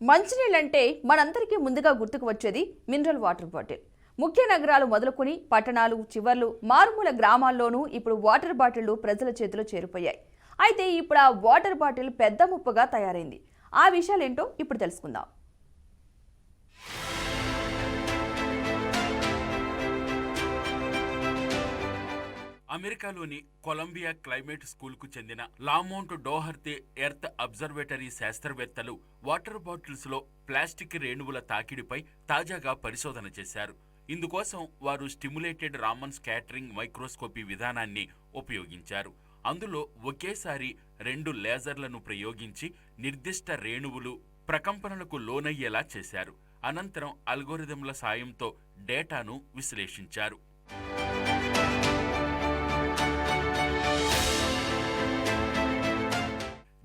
మంచినీళ్ళంటే మనందరికీ ముందుగా గుర్తుకు వచ్చేది మినరల్ వాటర్ బాటిల్. ముఖ్య నగరాలు మొదలుకొని పట్టణాలు చివర్లు మారుమూల గ్రామాల్లోనూ ఇప్పుడు వాటర్ బాటిళ్లు ప్రజల చేతిలో చేరిపోయాయి. అయితే ఇప్పుడు ఆ వాటర్ బాటిల్ పెద్ద ముప్పుగా తయారైంది. ఆ విషయాలేంటో ఇప్పుడు తెలుసుకుందాం. అమెరికాలోని కొలంబియా క్లైమేట్ స్కూల్కు చెందిన లామౌంట్ డోహర్తే ఎర్త్ అబ్జర్వేటరీ శాస్త్రవేత్తలు వాటర్ బాటిల్స్లో ప్లాస్టిక్ రేణువుల తాకిడిపై తాజాగా పరిశోధన చేశారు. ఇందుకోసం వారు స్టిమ్యులేటెడ్ రామన్ స్కాటరింగ్ మైక్రోస్కోపీ విధానాన్ని ఉపయోగించారు. అందులో ఒకేసారి 2 లేజర్లను ప్రయోగించి నిర్దిష్ట రేణువులు ప్రకంపనలకు లోనయ్యేలా చేశారు. అనంతరం అల్గోరిథంల సాయంతో డేటాను విశ్లేషించారు.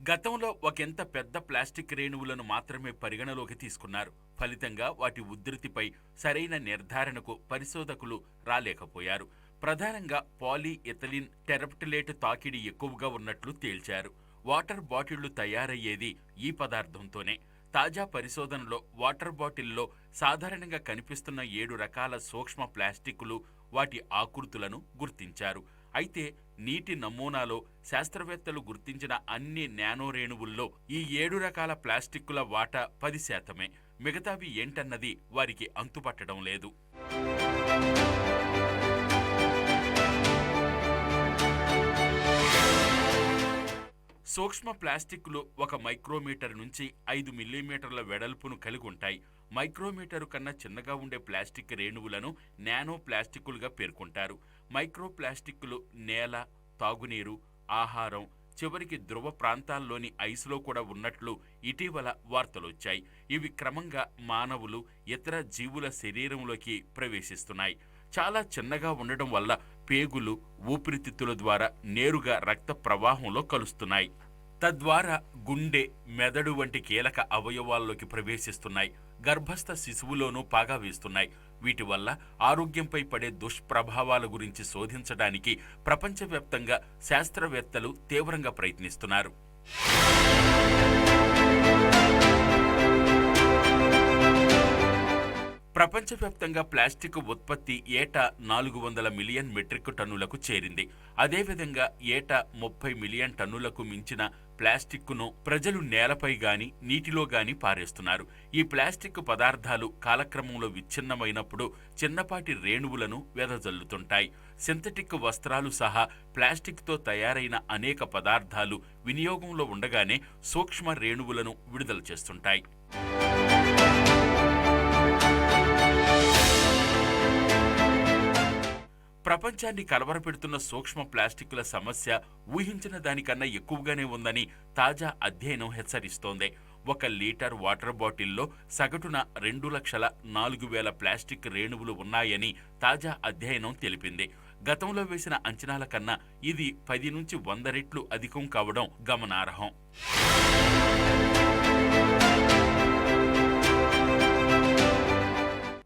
గతంలో ఒకంత పెద్ద ప్లాస్టిక్ రేణువులను మాత్రమే పరిగణలోకి తీసుకున్నారు. ఫలితంగా వాటి ఉధృతిపై సరైన నిర్ధారణకు పరిశోధకులు రాలేకపోయారు. ప్రధానంగా పాలీ ఎథిలిన్ టెరప్టిలేట్ తాకిడి ఎక్కువగా ఉన్నట్లు తేల్చారు. వాటర్ బాటిళ్లు తయారయ్యేది ఈ పదార్థంతోనే. తాజా పరిశోధనలో వాటర్ బాటిల్లో సాధారణంగా కనిపిస్తున్న 7 రకాల సూక్ష్మ ప్లాస్టిక్లు, వాటి ఆకృతులను గుర్తించారు. అయితే నీటి నమూనాలో శాస్త్రవేత్తలు గుర్తించిన అన్ని నానో రేణువుల్లో ఈ 7 రకాల ప్లాస్టిక్కుల వాటా 10%. మిగతావి ఏంటన్నది వారికి అంతుపట్టడం లేదు. సూక్ష్మ ప్లాస్టిక్లు 1 మైక్రోమీటర్ నుంచి 5 మిల్లీమీటర్ల వెడల్పును కలిగి ఉంటాయి. మైక్రోమీటరు కన్నా చిన్నగా ఉండే ప్లాస్టిక్ రేణువులను నానో ప్లాస్టిక్కులుగా పేర్కొంటారు. మైక్రో ప్లాస్టిక్లు నేల, తాగునీరు, ఆహారం, చివరికి ధ్రువ ప్రాంతాల్లోని ఐస్లో కూడా ఉన్నట్లు ఇటీవల వార్తలొచ్చాయి. ఇవి క్రమంగా మానవులు, ఇతర జీవుల శరీరంలోకి ప్రవేశిస్తున్నాయి. చాలా చిన్నగా ఉండడం వల్ల పేగులు, ఊపిరితిత్తుల ద్వారా నేరుగా రక్త ప్రవాహంలో కలుస్తున్నాయి. తద్వారా గుండె, మెదడు వంటి కీలక అవయవాల్లోకి ప్రవేశిస్తున్నాయి. గర్భస్థ శిశువులోనూ పాగా వేస్తున్నాయి. వీటి వల్ల ఆరోగ్యంపై పడే దుష్ప్రభావాల గురించి శోధించడానికి ప్రపంచవ్యాప్తంగా శాస్త్రవేత్తలు తీవ్రంగా ప్రయత్నిస్తున్నారు. ప్రపంచవ్యాప్తంగా ప్లాస్టిక్ ఉత్పత్తి ఏటా 400 మిలియన్ మెట్రిక్ టన్నులకు చేరింది. అదేవిధంగా ఏటా 30 మిలియన్ టన్నులకు మించిన ప్లాస్టిక్ను ప్రజలు నేలపై గాని, నీటిలో గాని పారేస్తున్నారు. ఈ ప్లాస్టిక్ పదార్థాలు కాలక్రమంలో విచ్ఛిన్నమైనప్పుడు చిన్నపాటి రేణువులను వెదజల్లుతుంటాయి. సింథటిక్ వస్త్రాలు సహా ప్లాస్టిక్తో తయారైన అనేక పదార్థాలు వినియోగంలో ఉండగానే సూక్ష్మ రేణువులను విడుదల చేస్తుంటాయి. ప్రపంచాన్ని కలవరపెడుతున్న సూక్ష్మ ప్లాస్టిక్ల సమస్య ఊహించిన దానికన్నా ఎక్కువగానే ఉందని తాజా అధ్యయనం హెచ్చరిస్తోంది. 1 లీటర్ వాటర్ బాటిల్లో సగటున 2,04,000 ప్లాస్టిక్ రేణువులు ఉన్నాయని తాజా అధ్యయనం తెలిపింది. గతంలో వేసిన అంచనాల కన్నా ఇది 10 నుంచి 100 రెట్లు అధికం కావడం గమనార్హం.